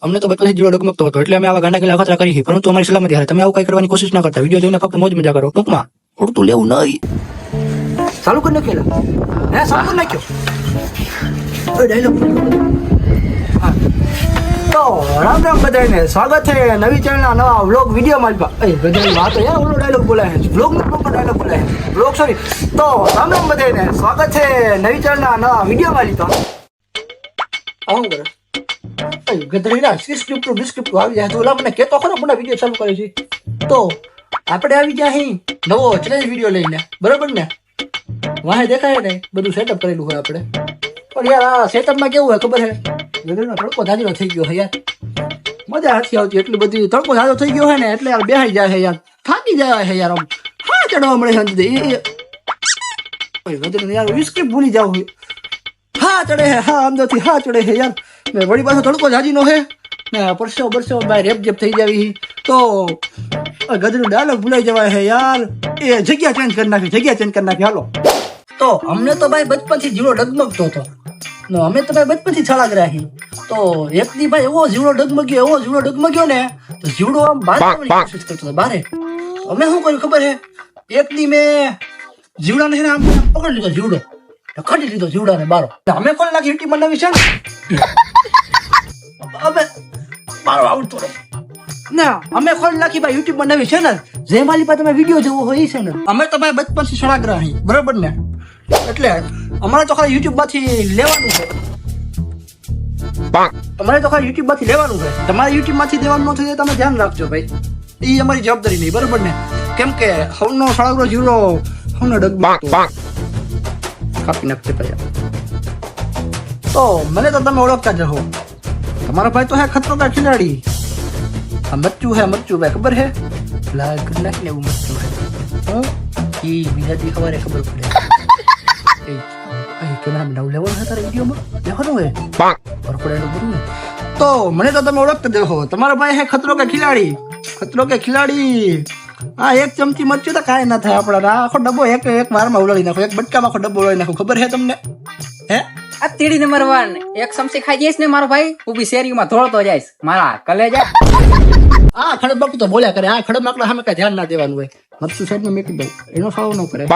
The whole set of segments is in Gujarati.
અમને તો બચપનથી જીવડો ડગમગતો હતો એટલે અમે આવા ગાંડા ગેલા અખતરા કરી પરંતુ અમારી સલામતી હારે તમે આવું કઈ કરવાની કોશિશ ના કરતા વિડીયો જોઈને ફક્ત મોજ મજા કરો ટૂંકમાં ઉડતું લેવું નહીં ચાલુ કરી નાખેલા હે ચાલુ કરી નાખ્યો ડાયલોગ તો રામ રામ બધાને સ્વાગત છે નવી ચેનલના નવા વ્લોગ વિડીયો માં બધાની વાત યાર ઓલો ડાયલોગ બોલાય છે વ્લોગ નો ડાયલોગ બોલાય છે વ્લોગ સોરી તો રામ રામ બધાને સ્વાગત છે નવી ચેનલના નવા વિડીયો માં લીધો આવું કરે ગધેડા સ્ક્રિપ્ટ ડિસ્ક્રિપ્ટ આવી જાય તો ઓલા મને કેતો ખરો મને વિડીયો ચાલુ કરે છે તો આપણે આવી ગયા અહીં નવો ચેલેન્જ વિડીયો લઈને બરોબર ને વાહે દેખાય ને બધું સેટઅપ કરેલું હોય આપણે પણ યાર આ સેટઅપમાં કેવું હોય ખબર છે ગધેડનો તડકો ધાજીરો થઈ ગયો છે યાર મજા નથી આવતી એટલી બધી તડકો ધાજો થઈ ગયો હોય ને એટલે યાર બેહાઈ જાય છે યાર થાકી જાય છે યાર આમ હા ચડવા મળે છે ગધેડો યાર સ્ક્રિપ્ટ ભૂલી જાવ હા ચડે છે હા અંદરથી હા ચડે છે યાર ને વળી પાછો તડકો જાજીનો છે ને પરસો બાય રેપ જેપ થઈ જાવી તો ગધેડું ડાયલોગ ભૂલાઈ જવાય છે યાર એ જગ્યા ચેન્જ કરી નાખી હાલો તો અમને તો ભાઈ બચપનથી જીવડો ડગમગતો હતો અમે તો ભાઈ બચપનથી છાળા ગ્રાહી તો એક દી ભાઈ એવો જીવડો ડગમગ્યો ને તો જીવડો આમ બહાર કોશિશ કરતો હતો બારે અમે શું કર્યું ખબર છે એક દી મેં જીવડાને છે ને આમ પકડી લીધો જીવડો ખટી લીધો જીવડાને બારો અમે કોણ નાખી યુટ્યુબ બનાવી છે અમે મારો આવડતો ના અમે ખોલ નાખી ભાઈ યુટ્યુબ બનાવી ચેનલ જે મારી પાસે તમે વિડીયો જોવો હોય એ ચેનલ અમે તો ભાઈ બચપનથી છોડાગ્રાહી બરોબર ને એટલે અમારે તો ખાલી યુટ્યુબ માંથી લેવાનું છે તમારે યુટ્યુબ માંથી દેવાનું ન થાય તમે ધ્યાન રાખજો ભાઈ એ અમારી જવાબદારી નહીં બરોબર ને કેમ કે હવનો છોડાગ્રો જીવડો હવનો ડગમગતો કાપી નાખતે પડ્યા તો મને તો તમે ઓળખતા જ રહો તમારો ભાઈ તો હે ખતરો કા ખિલાડી આ મચ્ચું ભાઈ ખબર હે લાગ નાખ ને એવું મચ્ચું હે ઈ બીજાથી ખબર પડે એ કેમેરા નવ લેવલ હતા વિડીયોમાં દેખવાનું હે પરપડેલું બધું ને તો મને તો તમે ઓળખતા જ રહો તમારો ભાઈ હે ખતરો કે ખિલાડી આ એક ચમચી મચ્ચું તો કાંઈ ના થાય આપણા આખો ડબ્બો એક વારમાં ઉલાડી નાખો એક બટકામાં આખો ડબ્બો ઉલાડી નાખો ખબર હે તમને હે આ તીડી નંબર 1 એક ચમચી ખાઈ જઈશ ને મારો ભાઈ ઊભી શેરીમાં ધોળતો જઈશ મારા કલેજા આ ખડબાકુ તો બોલ્યા કરે આ ખડબાકડા સામે કઈ ધ્યાન ના દેવાનું હોય મચ્છુ સાઈડમાં મેકી દઉં એનો સાવ ન કરે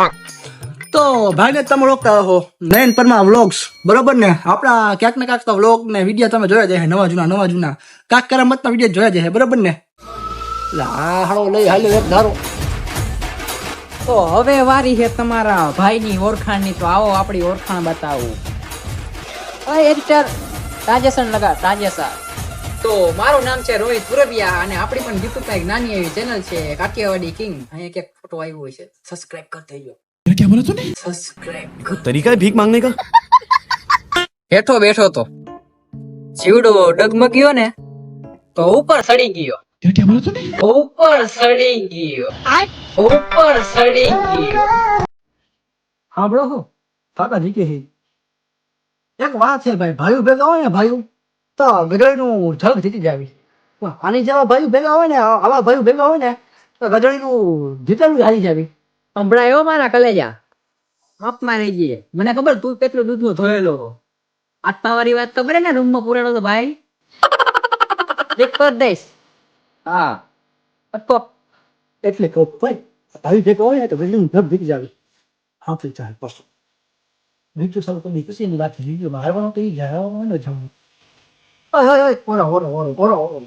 તો ભાઈને તમે ઓળખતા રહો નયન પરમા વ્લોગ્સ બરોબર ને આપણા ક્યાંક ને ક્યાંક તો વ્લોગ ને વિડીયો તમે જોયા જાય નવા જૂના કાક કરામતના વિડીયો જોયા જાય બરોબર ને આ હાળો લઈ હાલ્યો એક ધારો તો હવે વારી છે તમારા ભાઈની ઓળખાણની તો આવો આપણી ઓળખાણ બતાવું એડિટર રાજેસર તો મારું નામ છે રોહિત પુરબિયા અને આપણી પણ યુટ્યુબ પર એક નાની એવી ચેનલ છે કાઠિયાવાડી કિંગ અહીંયા એક ફોટો આવ્યો હોય છે સબસ્ક્રાઇબ કર દેજો क्या बोला तूने સબસ્ક્રાઇબ तरीका है भीख मांगने का હેઠો બેઠો તો જીવડો ડગમગ્યો ને તો ઉપર સડી ગયો क्या बोला तूने ઉપર સડી ગયો હા બ્રો કાકાજી કે એક વાત છે ભાઈ ભાઈઓ ભેગા હોય ને ભાઈઓ તો ગધેડીનું જગ જીતી જાવી આની જેવા ભાઈઓ ભેગા હોય ને આવા ભાઈઓ ભેગા હોય ને તો ગધેડીનું જીતેલું હારી જાવી સંભળાયો મારા કલેજા માપમાં રહી જઈએ મને ખબર તું કેટલું દૂધનો ધોયેલો આત્મા વાળી વાત તો કરે ને રૂમમાં પૂરેલો તો ભાઈ ચેક કર દઈશ હા તો એટલે કહું ભાઈ ભાઈ ભેગા હોય ને તો ગધેડીનું જગ જીતી જાવી હા તો ચાલ પરસો બીજું સારું તો નીકળીની વાત છે મારવાનું તો એ જવાનું જવું ઓરો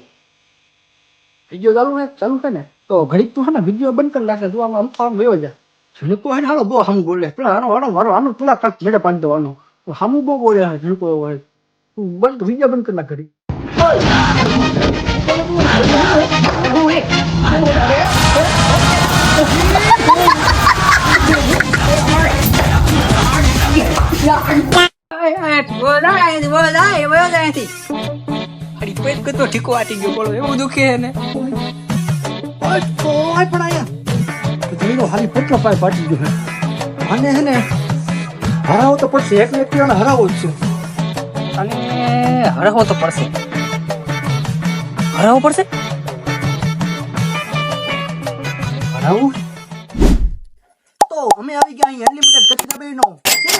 વિડીયો ચાલુ છે ને તો ઘડીક તું ને વિડીયો બંધ કરી નાખે તું આમ ગયો જા ઝીણકો હે હાલો બહુ હમ બોલે પેલા આનો પેલા કાંક મેળે પાણી દેવાનો હમ બહુ બોલે ઝીણકો હોય તું બંધ વિડીયો બંધ કરી નાખ ઘડી ઠીકો આટી ગયો બોલો એવું દુખે ને પણ આયા હાલી પટલો પાય પાટી ગયો અને હે ને હરાવો તો પડશે એક વ્યક્તિને હરાવો જ છે અને હરાવો પડશે હરાવું તો અમે આવી ગયા અહીં અનલિમિટેડ કચરાબેનો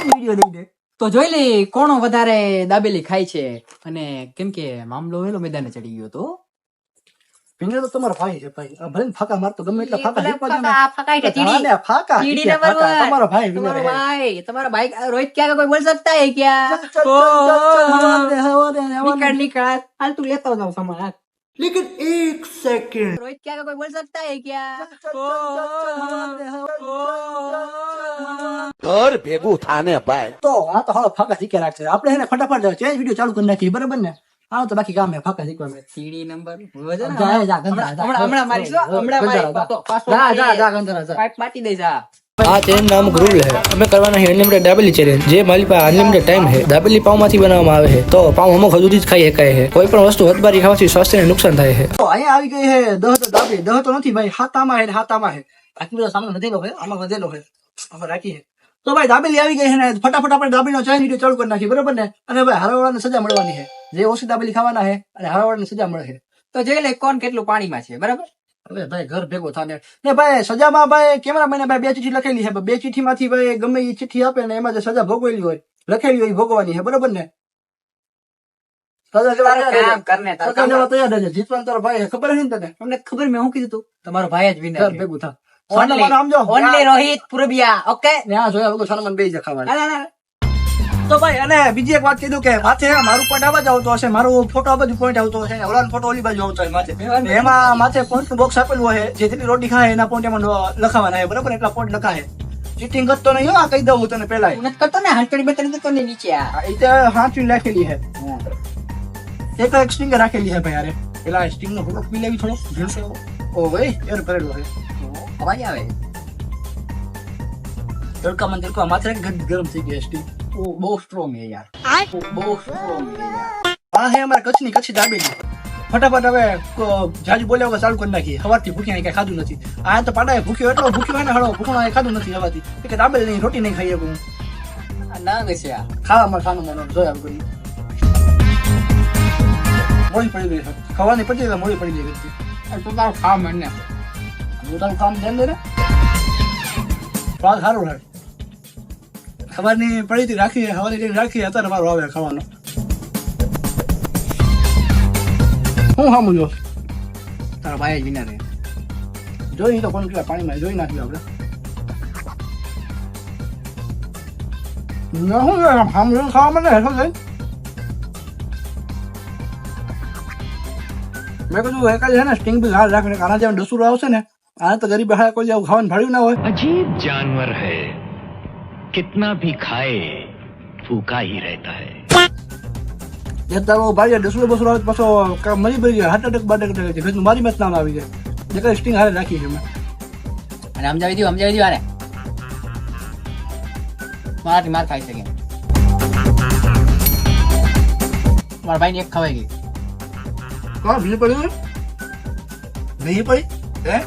વિડીયો લઈને તો જોઈ લે કોણ વધારે દાબેલી ખાય છે. અને કેમ કે મામલો વેલો મેદાને ચડી ગયો તો ભીંડો તો તમારો ભાઈ છે ભાઈ. ભલે ને ફાકા મારતો ગમે એટલા ફાકા ભલે હિપવા દો ને. ફાકા, ફાકા એટલે ચીડી. હા ને, ફાકા ચીડી હિપે, ને બરોબર. ફાકા. તમારો ભાઈ વિનર તમારો હે. ભાઈ, તમારા ભાઈ રોહિત क्या कोई बोल सकता है क्या? ચલ, હવા દે, હવા દે, હવા દે. निकल निकल हाल तू लेता जाओ सामान. लेकिन एक सेकंड रोहित क्या कोई बोल सकता है क्या? ઘર ભેગું થાને ભાઈ. તો આ તો હાલો ફાકા શીખે રાખશે. આપણે એને ફટાફટ ચેન્જ વિડીયો ચાલુ કરી નાખીએ, બરાબર ને? હા તો બાકી કામ હે ફાકા શીખવા મેં. સીડી નંબર જા, ગંધરા, જા. હમણાં મારીશ હો, હમણાં ગંધરા, મારીશ. જા. પાછો જા, મારીશ. ગંધરા, જા. પાઇપ માટી દે જા. આ ચેલેન્જ નામ ગ્રુલ है અમે કરવાના है અનલિમિટેડ દાબેલી ચેલેન્જ જે મારી પાસે અનલિમિટેડ ટાઈમ है દાબેલી પાવમાંથી બનાવવામાં આવે છે તો પાવ અમુક હજુથી જ ખાઈ શકાય છે કોઈ પણ વસ્તુ વધબારી ખાવાથી સ્વાસ્થ્યને નુકસાન થાય છે તો અહીંયા આવી ગઈ હે દહ તો દાબી. દહ તો નથી ભાઈ, હાથામાં હે ને હાથામાં હે. બાકી બધો સામાન વધેલો હે, આમાં વધેલો હે. આમાં રાખી હે. તો ભાઈ દાબેલી આવી ગઈ છે ને ફટાફટ આપણે દાબેલીનો ચેલેન્જ વિડીયો ચાલુ કરી નાખીએ, બરાબર ને? અને ભાઈ હારવાળાને સજા મળવાની છે. જે ઓછી દાબેલી ખાવાના છે અને હારવાળાને સજા મળે છે. તો જોઈ લે કોણ કેટલું પાણીમાં છે, બરાબર? હવે ભાઈ ઘર ભેગો થાને ને ભાઈ સજામાં ભાઈ કેમેરામેને ભાઈ 2 ચિઠ્ઠી લખેલી છે. 2 ચિઠ્ઠીમાંથી ભાઈ ગમે એ ચિઠ્ઠી આપે ને એમાં જે સજા ભોગવેલી હોય લખેલી હોય એ ભોગવવાની છે, બરાબર ને? સજા લેવા કામ કરને તાર સજા લેવા તૈયાર રહેજે. જીતવાનું તારો ભાઈ છે, ખબર છે ને તને? તમને ખબર મેં શું કીધું તું? તમારો ભાઈ જ વિનર ઘર છે. ભેગું થા. સાનમાન આમ જો. ઓનલી રોહિત પુરબિયા. ઓકે ત્યાં જોયા વગર સાનમાન બેસી જા ખાવા. ના, ના, ના. તો ભાઈ અને બીજી એક વાત કીધું કે માથે મારું પોઈન્ટ આ બાજુ આવતો હશે, મારું ફોટો આ બાજુ પોઈન્ટ આવતો હશે, ઓલાનો ફોટો ઓલી બાજુ આવતો હોય માથે. એમાં માથે પોઈન્ટ નું બોક્સ આપેલું હોય જે જેટલી રોટી ખાય એના પોઈન્ટ એમાં લખાવાના છે, બરાબર? એટલા પોઈન્ટ લખાય. ચીટિંગ કરતો નહીં હો, આ કહી દઉં હું તને પેલા. તું નથી કરતો ને હંચડી બેતડી તો નહીં નીચે આ. એ તો હાથવી રાખેલી છે. એક સ્ટિંગ રાખેલી છે ભાઈ. અરે પેલા સ્ટિંગ નો ફોટો પી લેવી થોડો ભીડશે. ઓ ભાઈ એર કરેલું છે. અવાજ આવે. તડકા માથે ગરમ થઈ ગઈ સ્ટિંગ. ઓ બહુ સ્ટ્રોંગ છે યાર. બહુ સ્ટ્રોંગ છે યાર. આ હે અમારા કચ્છી દાબેલી. ફટાફટ હવે જાજુ બોલ્યા વગર ચાલુ કરી નાખીએ. સવારથી ભૂખ્યા કઈ ખાધું નથી. આ તો પાડા ભૂખ્યો એટલો ભૂખ્યો હોય ને હળો ભૂખણો ખાધું નથી હવાથી. કે દાબેલી નહીં, રોટી નહીં ખાઈ શકું. આ ના છે આ. ખાવામાં ખાનું મને જોયા કરી મોડી પડી ગઈ છે. ખાવાની પડી એટલે મોડી પડી ગઈ હતી. આ તો તારું ખાવ મને. હું તારું કામ ધ્યાન દે ને. સ્વાદ સારું રહે. સવારની પડી હતી રાખી, સવારની રાખી અત્યારે મારો આવે ખાવાનો. હું સામું જો તારો ભાઈ જ વિનર છે. જોઈ તો કોણ કેટલા પાણીમાં જોઈ નાખ્યું આપણે. શું સામું ખાવા મને હેઠો થઈ. મેં કીધું એકાદ છે ને સ્ટિંગ બી હાલ રાખીને આના જેવા ડસુરો આવશે ને આને તો ગરીબ હાય કોઈ આવું ખાવાનું ભાડ્યું ના હોય. अजीब जानवर है कितना भी खाए भूखा ही रहता है. જે તારો ભાઈ ડસુરો બસુરો આવે પાછો મરી પડી ગયા, હાર્ટ અટેક બાટ અટેક છે, મારી મેચ નામ આવી જાય. જે સ્ટિંગ હારે રાખી છે મેં. અને સમજાવી દઉં આરે મારાથી માર ખાઈ શકે. મારા ભાઈ ને એક ખવાઈ ગઈ. કોણ ભીડ પડી? નહીં પડી હે?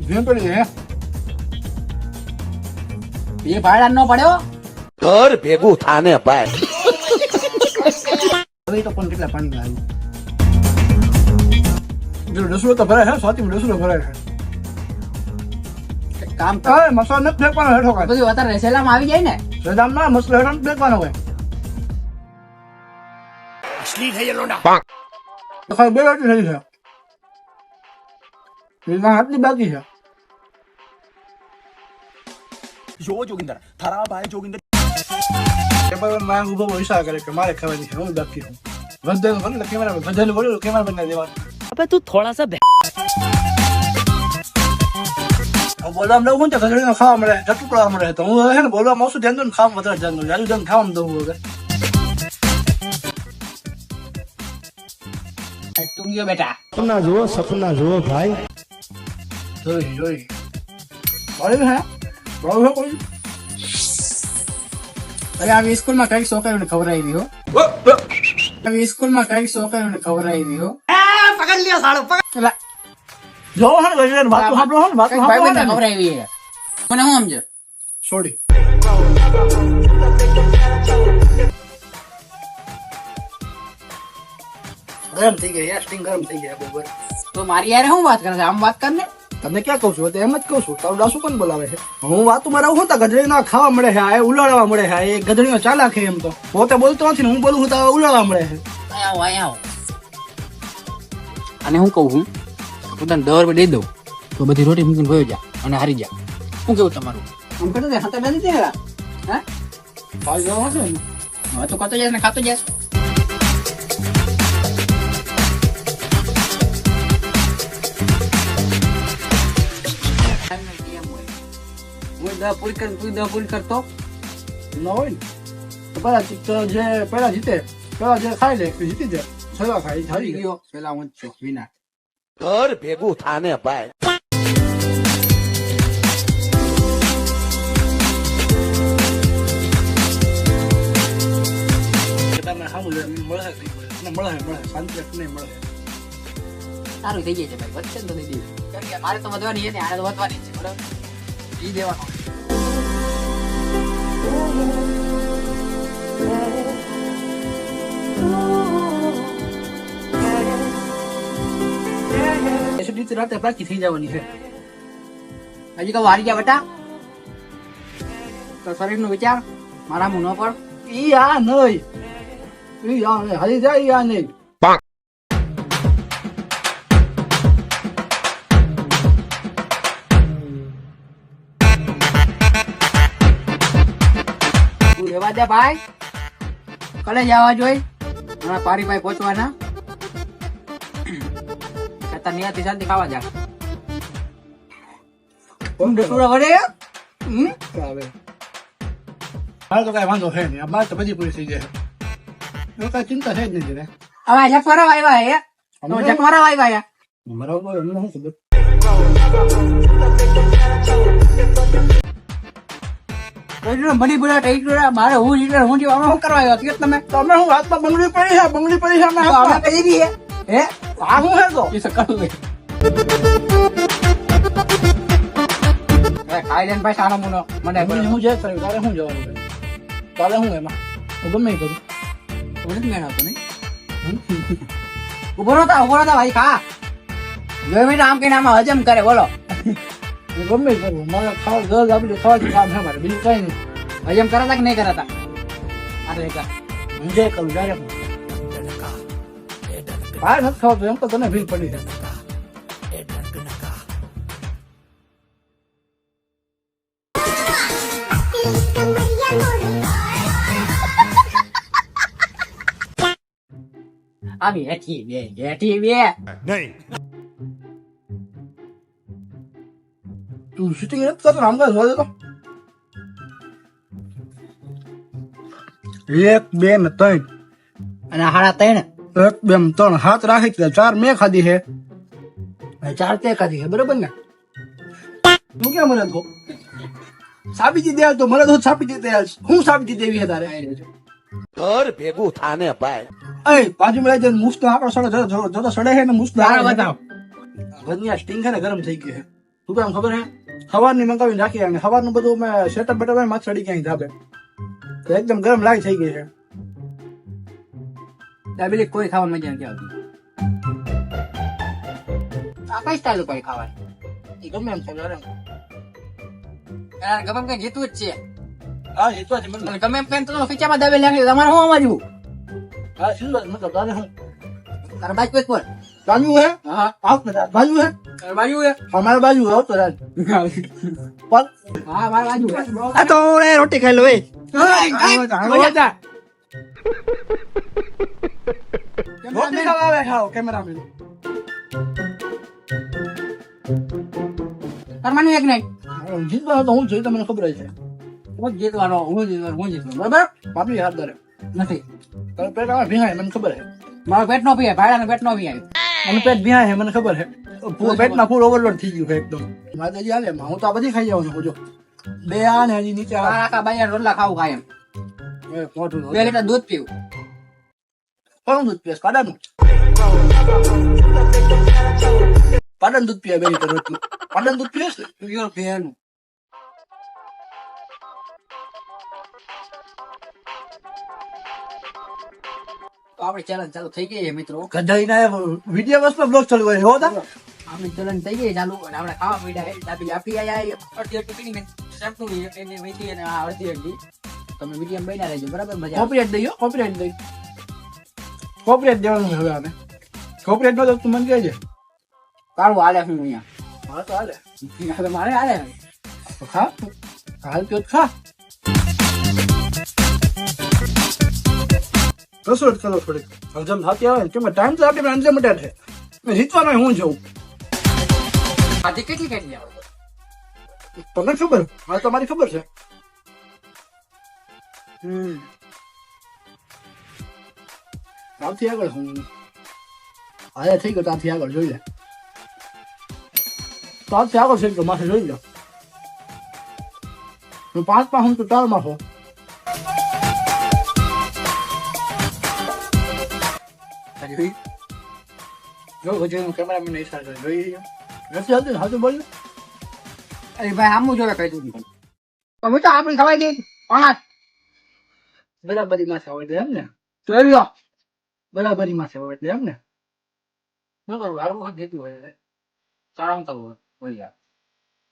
ભીડ પડી હે? એ ભાડા નો પડ્યો. ઘર ભેગું થાને ભાઈ. હવે તો પણ કેટલા પાણીમાં આવ્યું. જો ડસુરો તો ભરાય છે, સ્વાતિમાં ડસુરો ભરાય છે. એક કામ કર. હા મસાલો નથી ફેંકવાનો હેઠો કાંઈ. બધું અત્યારે રસેલામાં આવી જાય ને. સદામ ના મસલો હેઠો નથી ફેંકવાનો હોય. તો ખાલી 2 રોટી થઈ છે. એમાં આટલી બાકી છે. જો જોગિંદર થરા ભાઈ જોગિંદર કેમેરામેન માં ઉભો ઈશારા કરે કે મારે ખાવાની છે, હું બાકી છું. વધેલું ભલે કેમેરામેન વધેલું બોલ્યો કેમેરામેન ને દેવાનું. અબે તું થોડા સા હું બોલવા દઉં હું તો ઘડીનો ખાવા મળે, ટુકડા મળે તો હું છે ને બોલવા ઓછું ધ્યાન દઉં ને ખાવા વધારે ધ્યાન દઉં. જાજુ ધ્યાન ખાવાનું દઉં વગર. તું ગયો બેટા. સપના જુઓ ભાઈ. જોઈ બોલ્યું હે બોલ્યું હે કોઈ. અરે આવી સ્કૂલમાં કઈક છોકરીઓને ખવડાવી હો. આવી સ્કૂલમાં કઈક છોકરીઓને ખવડાવી હો. એલા, જો હે ને વાતો સાંભળો હે ને વાતો કઈક સાંભળો ભાઈબંધને હે ને. ખવડાવી હે. મને શું સમજો? છોડી ગરમ થઈ ગયા, સ્ટિંગ ગરમ થઈ ગયા બરોબર. તો મારી યાર શું વાત કરે છે? આમ વાત કર ને. તમને ક્યાં કહું છું? તો એમ જ કહું છું. તારું ડાસુ કોણ બોલાવે છે? હું વાતું રહું છું તો ગધડીના ખાવા મળે છે, આ ઉલાડવા મળે છે. એ ગધડીનો ચાલાક છે એમ તો. પોતે બોલતો નથી ને હું બોલું છું તો ઉલાડવા મળે છે. અહીંયા આવો. અને હું કહું છું પોતાને 10 રૂપિયા દઈ દઉં તો બધી રોટી મૂકીને ભયો જા અને હારી જા. શું કેવું તમારું? આમ કરતો જાય હાથે બેસી જાય હા ભાઈ જવા હશે ને. હવે તો ખાતો જાય ને ખાતો જાય. હું 10 પૂરી કર, તું 10 પૂરી કરતો. ન હોય ને તો પેલા જીતે પેલા જે ખાઈ લે એ જીતી જાય. છેલ્લા ખાઈ હારી હારી ગયો. ગયો પેલા હું જ છું વિના. ઘર ભેગું થાને ભાઈ. તમે સામું લે મળે છે નહીં મળે મળે શાંતિ નહીં મળે. સારું થઈ જાય છે ભાઈ, વધશે ને તો દઈ દઈએ. કેમ કે મારે તો વધવાની છે ને, આને તો વધવાની જ છે બરાબર. ઈ દેવાનો. એસિડિટી રાતે બાકી થઈ જવાની છે. હજી કહું હારી જા બેટા, તો શરીર નું વિચાર મારા મું ન પડ. ઈ આ નહીં ઈ આ નહીં હારી જાય ઈ આ નહીં. તું રહેવા દે ભાઈ, કલે જવા જોઈએ મારા પારીભાઈ પહોંચવાના. છતાં નિયતિ શાંતિ ખાવા જા. કોણ ટુકડો વડે આવે મારે તો કઈ વાંધો છે નહીં. અમારે તો બધી પૂરી થઈ જાય. એવું કઈ ચિંતા છે જ નહીં રે. હવે જકવારા આવ્યા હે, જકવારા આવ્યા. મારા ઉપર એમને શું ખબર. બની બુરા ટેકરા મારે હું જીટર હું જીવ શું કરવા આવ્યો કે તમે? તમે હું હાથમાં બંગડી પડી છે બંગડી પડી છે અમે અમે હાથમાં. કરી દી હે આ શું છે તો એ સકલ લે. એ ખાઈ લેન ભાઈ સાનો મુનો મને મને હું જે કર્યું તારે શું જવાનું છે? તારે શું એમાં હું ગમે એ કરું. બોલે મેં હતો નહીં. ઉભો નતા ભાઈ ખા. બે મિનિટ આમ કઈ આમાં હજમ કરે બોલો. હું ગમે એ કરું. મારે ખાવા ઘર આપડે ખાવાથી કામ છે મારે બીજું કઈ નહીં. હજમ કરાતા કે નહીં કરાતા? અરે કા હું જે કરું ત્યારે બહાર નથી ખાવતો એમ તો તને ભીડ પડી છે. આવી હેઠી બે તું શૂટિંગ નથી કરતો આમ કર જોવા દે તો. 1 2 ને 3 અને હાડા ત્રણ 1 2 ને 3 હાથ રાખી છે. 4 મેં ખાધી છે અને 4 તે ખાધી છે બરોબર ને. તું ક્યાં મને કહો સાબિતી દે તો મને તો સાબિતી દે. હું સાબિતી દેવી છે તારે? ઘર ભેગું થાને ભાઈ. એ બાજુ માં જઈને મુસ્ત આપણો સડે જો સડે છે ને મુસ્ત તારે બતાવ. ભજનિયા સ્ટિંગ છે ને ગરમ થઈ ગયું છે. તું કેમ ખબર હે સવારની મંગાવીને રાખી અને સવારનું બધું મેં સેટઅપ બેટઅપ માથ ચડી ક્યાંય ધાબે તો એકદમ ગરમ લાઈ થઈ ગઈ છે. દાબેલી કોઈ ખાવાની મજા નથી આવતી. આ કઈ સ્ટાઈલ કોઈ ખાવાની? એ ગમે એમ છે ગરમ. યાર ગમે કઈ જીતવું જ છે. હા એ તો છે મને. અને ગમે એમ કઈ તો ખીચામાં દાબેલી નાખી તમારે શું સમજવું? હા સીધું મતલબ તારે હું તારા બાજુ કોઈ બોલ. બાજુ હે હા આવ ને બાજુ હે તારા બાજુ હે? અમારા બાજુ આવ તો રાજ પણ હા મારા બાજુ હે. આ તો રે રોટી ખાઈ લો એ રોટી ખાવા આવે ખાઓ કેમેરામેન. કરવાનું એક નહીં. જીતવાનો તો હું જોઈ તમને ખબર જ છે. હું જીતવાનો હું જીતવાનો બરાબર બાપી હાથ ધરે નથી. તારું પેટ આવે ભીહાય મને ખબર છે. મારો પેટ નો પીએ ભાડાનો પેટ નો પીએ. મને પેટ ભીહાય છે મને ખબર છે. પેટમાં ફૂલ ઓવરલોડ થઈ ગયું છે એકદમ. માતાજી હાલે હું તો આ બધી ખાઈ જાઉં છું જો 2 આ ને હજી નીચે મારા આખા બાયા રોટલા ખાવું ખાય એમ. મોટું 2 લીટર દૂધ પીવું. કોણ દૂધ પીએ? કાડાનું પાડન દૂધ પીએ 2 લીટર રોટલું. પાડન દૂધ પીએ છે પ્યોર ભેળનું. તો આપણી ચેનલ ચાલુ થઈ ગઈ છે મિત્રો. ગધાઈ ના વિડીયો બસ બ્લોગ ચાલુ હોય હો તા આપણી ચલણ થઈ ગઈ ચાલુ અને આપણે ખાવા માંડ્યા છે દાબેલી આપી આયા અડધી અડધી પીની મેં શેમ્પૂ એને વીટી અને આ અડધી અડધી તમે મીડિયમ બન્યા રહેજો બરાબર મજા આવે. કોપીરાઇટ દઈએ કોપીરાઇટ દઈ કોપીરાઇટ દેવાનું હવે આને કોપીરાઇટ નો તો તું મને કહેજે. તારું હાલે હું અહીંયા હા તો હાલે અહીંયા તો મારે હાલે તો ખા હાલ તો ખા કસરત કરો થોડીક હજમ થતી આવે ને કેમ ટાઈમ તો આપણે અનલિમિટેડ છે જીતવાનો હું જોઉં આથી કેટલી કેટલી આવે તમને ખબર હા તમારી ખબર છે ત્યાંથી આગળ હું હા થઈ ગયો ત્યાંથી આગળ જોઈ લે ત્યાંથી આગળ થઈ ગયો માથે જોઈ લો હું 5 માં હું તો 4 માં છું જો હું કેમેરામેન ને ઈશારો જોઈ રહ્યો નથી આવતું હાથું બોલ અરે ભાઈ આમું જોવે કઈ તું પણ તો આપણે ખવાઈ દે પાંચ બરાબરી માં છે એટલે એમ ને જોઈ લો બરાબરી માં છે એટલે એમ ને ન કરું આગળ વખત દેતું હોય સારામાં તો હોય યાર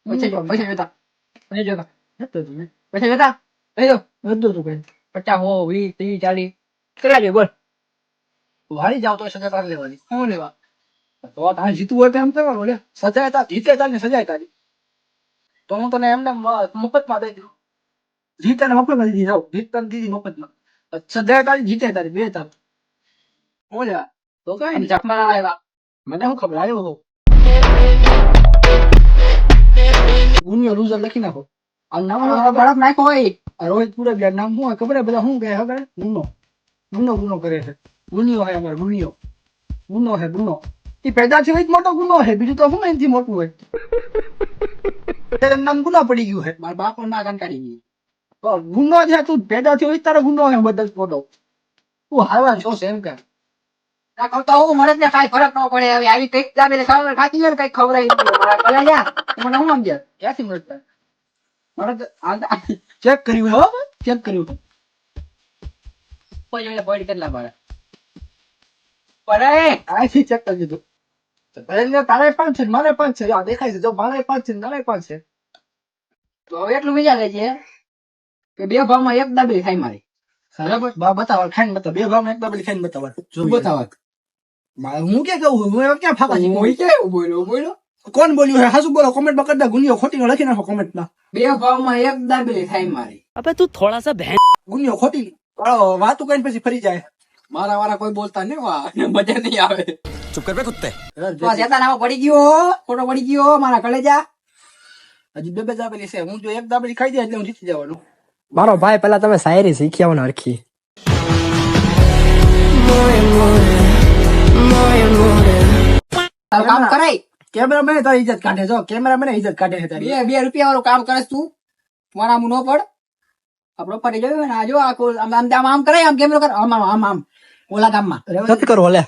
પછી પૈસા જોતા પૈસા જોતા હતું તું પૈસા જોતા લઈ દો હતું તું કઈ 50 હો 20 30 40 કેટલા જોઈએ બોલ હારી જાવ તો સજા તાર લેવાની શું લેવા તો તારે જીતવું હોય તો એમ કરવાનું લે સજાય તાર જીતે તાર ને સજાય તારી તો હું તને એમને મફતમાં દઈ દઉં જીતે ને મફતમાં દીધી જાઉં જીત તને દીધી મફતમાં સજાય તારી જીતે તારી બે તાર હું લે તો કઈ નહીં ચકમા આવ્યા મને શું ખબર આવ્યો હતો ગુનિયો લૂઝર લખી નાખો આ નામ બરફ નાખો હોય આ રોહિત પૂરા ગયા નામ શું હોય ખબર હે બધા શું કહે ખબર ગુનો ગુનો ગુનો કરે છે ગુનિયો હોય અમારે ગુનિયો ગુનો હે ગુનો એ પેદા થયો જ મોટો ગુનો હે બીજું તો શું એનાથી મોટું હોય તેનું નામ ગુનો પડી ગયું હે મારા બાપ ના કંટાળી ગઈ તો ગુનો છે તું પેદા થયો જ તારો ગુનો હે બધા મોટો તું હારવા છો એમ કે ના કહું તો હું મને જ ને કાંઈ ફરક ન પડે હવે આવી કઈક દાબેલી ખાવા ખાતી હોય ને કઈક ખવડાવી મારા કલા જા મને હું સમજ્યા ક્યાંથી મળતા ચેક કર્યું હો ચેક કર્યું પછી બોડી કેટલા પડે પડે આથી ચેક કરી દીધું તારે 5 છે મારે 5 છે આ દેખાય છે જો મારે 5 છે તારે 5 છે તો હવે એટલું વિચાર લેજે કે બે ભાવમાં એક દાબેલી ખાઈ મારી બરાબર બા બતાવ ખાઈને બતાવ બે ભાવમાં એક દાબેલી ખાઈને બતાવ શું બતાવ હું કે કહું હું એવા ક્યાં ફાકા છું કોઈ કેવું બોલો કોણ બોલ્યું હે હાસુ બોલો કોમેન્ટ માં કરી દે ગુનિયો ખોટી લખી નાખો કોમેન્ટ માં બે ભાવમાં એક દાબેલી ખાઈ મારી ગુનિયો ખોટી વાતું કઈ પછી ફરી જાય મારા વાળા કોઈ બોલતા નહીં વા મજા નહીં આવે चुप कर बे कुत्ते તો શેતાન આમાં પડી ગયો ખોટો પડી ગયો મારા કલેજા હજી બે દાબેલી છે હું જો એક દાબેલી ખાઈ જાય એટલે હું જીતી જવાનું મારો ભાઈ પેલા તમે શાયરી શીખી આવો ને હરખી તારું કામ કરાય કેમેરામેન તારી ઇજ્જત કાઢે જો કેમેરામેન ઇજ્જત કાઢે છે તારી 2 રૂપિયા વાળું કામ કરે તું મારા મું નો પડ આપણો પડી ગયો ને આ જો આમ કરાય આમ કેમેરો કર આમ ઓલા ગામમાં સત કરો લે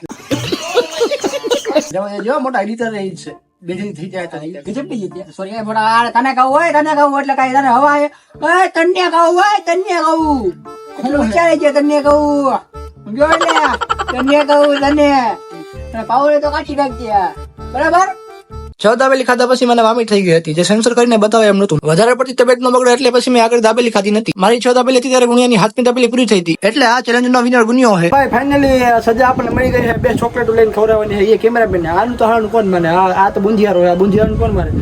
જો મોટા એડિટર રહી છે બેજી થઈ જાય તારી ગજબ ની જીત્યા સોરી એ મોટા આ તને કહું એટલે કઈ તને હવા એ તને કહું હું વિચારે છે તને કહું જો લે તને કહું તને પાવર તો કાઢી નાખજે બરાબર 6 દાબેલી ખાધા પછી મને વામી થઈ ગઈ હતી જે સેન્સર કરીને બતાવે એમ નતું વધારે પડતી તબિયત નો બગડે એટલે પછી મેં આગળ દાબેલી ખાધી નથી મારી 6 દાબેલી હતી ત્યારે ગુણિયાની 7મી દાબેલી પૂરી થઈ હતી એટલે આ ચેલેન્જ નો વિનર ગુણિયો છે ભાઈ ફાઇનલી સજા આપણને મળી ગઈ છે 2 ચોકલેટો લઈને ખવડાવવાની છે એ કેમેરામેન ને આનું તો હાનું કોણ માને આ તો બુંધિયારો આ બુંધિયારું કોણ મારે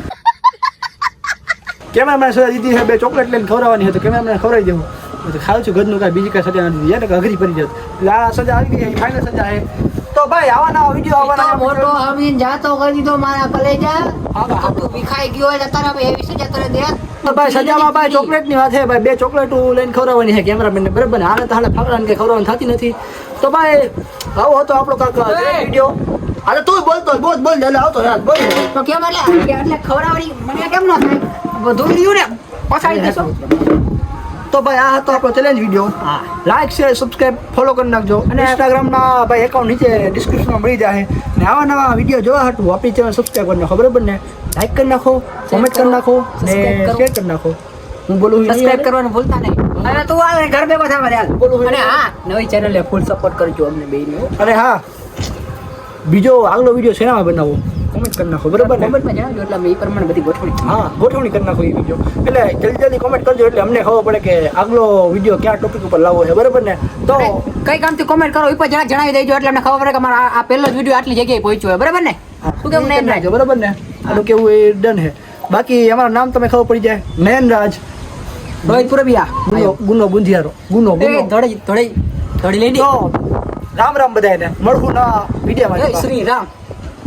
કેમેરામેન સજા દીધી છે 2 ચોકલેટ લઈને ખવડાવવાની છે તો કેમેરામેન ખવડાવી દેવું તો ખાવ છું ઘરનું કાંઈ બીજી કાંઈ સજા નથી દીધી એટલે અઘરી પડી જત એટલે આ સજા આવી ગઈ ફાઇનલ સજા છે તો ભાઈ આવા નવા વિડીયો આવવાના મોટો હમીન જાતો કરી દીધો મારા કલેજા તું વિખાઈ ગયો એટલે તારા ભાઈ એવી સજા કરે દે ભાઈ સજામાં ભાઈ ચોકલેટ ની વાત છે ભાઈ 2 ચોકલેટો લઈને ખવડાવવાની છે કેમેરામેન ને બરાબર હાલે તો હાલે ફાકડા કે ખવડાવવાની થતી નથી તો ભાઈ આવો હતો આપણો કાક વિડીયો હાલે તું બોલતો બોલ એટલે આવતો યાર બોલ તો કેમ એટલે ખવડાવવાની મને કેમ ન થાય બધું રહ્યું ને પછાડી દેશો તો ભાઈ આ હતો આપણો challenge video like share subscribe follow કરી નાખજો અને ઇન્સ્ટાગ્રામ ના ભાઈ એકાઉન્ટ નીચે ડિસ્ક્રિપ્શનમાં મળી જાય ને આવા નવા વિડીયો જોવા હતું આપણી ચેનલ સબસ્ક્રાઇબ કરી નાખો બરાબર ને લાઈક કરી નાખો કોમેન્ટ કરી નાખો ને શેર કરી નાખો હું બોલું સબસ્ક્રાઇબ કરવાનું ભૂલતા નહીં અને તું આ ઘર ભેગો થા મારે અને હા નવી ચેનલ ફૂલ સપોર્ટ કરજો અમને બેયને અરે હા બીજો આગલો વિડીયો શેનામાં બનાવો કોમેન્ટ કરી નાખો બરોબર ને કોમેન્ટમાં જણાવજો એટલે અમે એ પ્રમાણે બધી ગોઠવણી હા ગોઠવણી કરી નાખો એ વિડીયો એટલે જલ્દી કોમેન્ટ કરજો એટલે અમને ખબર પડે કે આગલો વિડીયો ક્યાં ટોપિક ઉપર લાવવો છે બરોબર ને તો કઈ કામથી કોમેન્ટ કરો એ પણ જરાક જણાવી દેજો એટલે અમને ખબર પડે કે મારા આ પહેલો જ વિડીયો આટલી જગ્યાએ પહોંચ્યો હોય બરાબર ને શું કેવું નયન રાજ બરોબર ને આનું કેવું એ ડન છે બાકી અમારું નામ તમે ખબર પડી જાય નયનરાજ રોહિત પુરબિયા ગુનો ગુંધિયારો ગુનો ધોળી લઈ તો રામ રામ બધાને મળવું ના વિડીયોમાં શ્રી રામ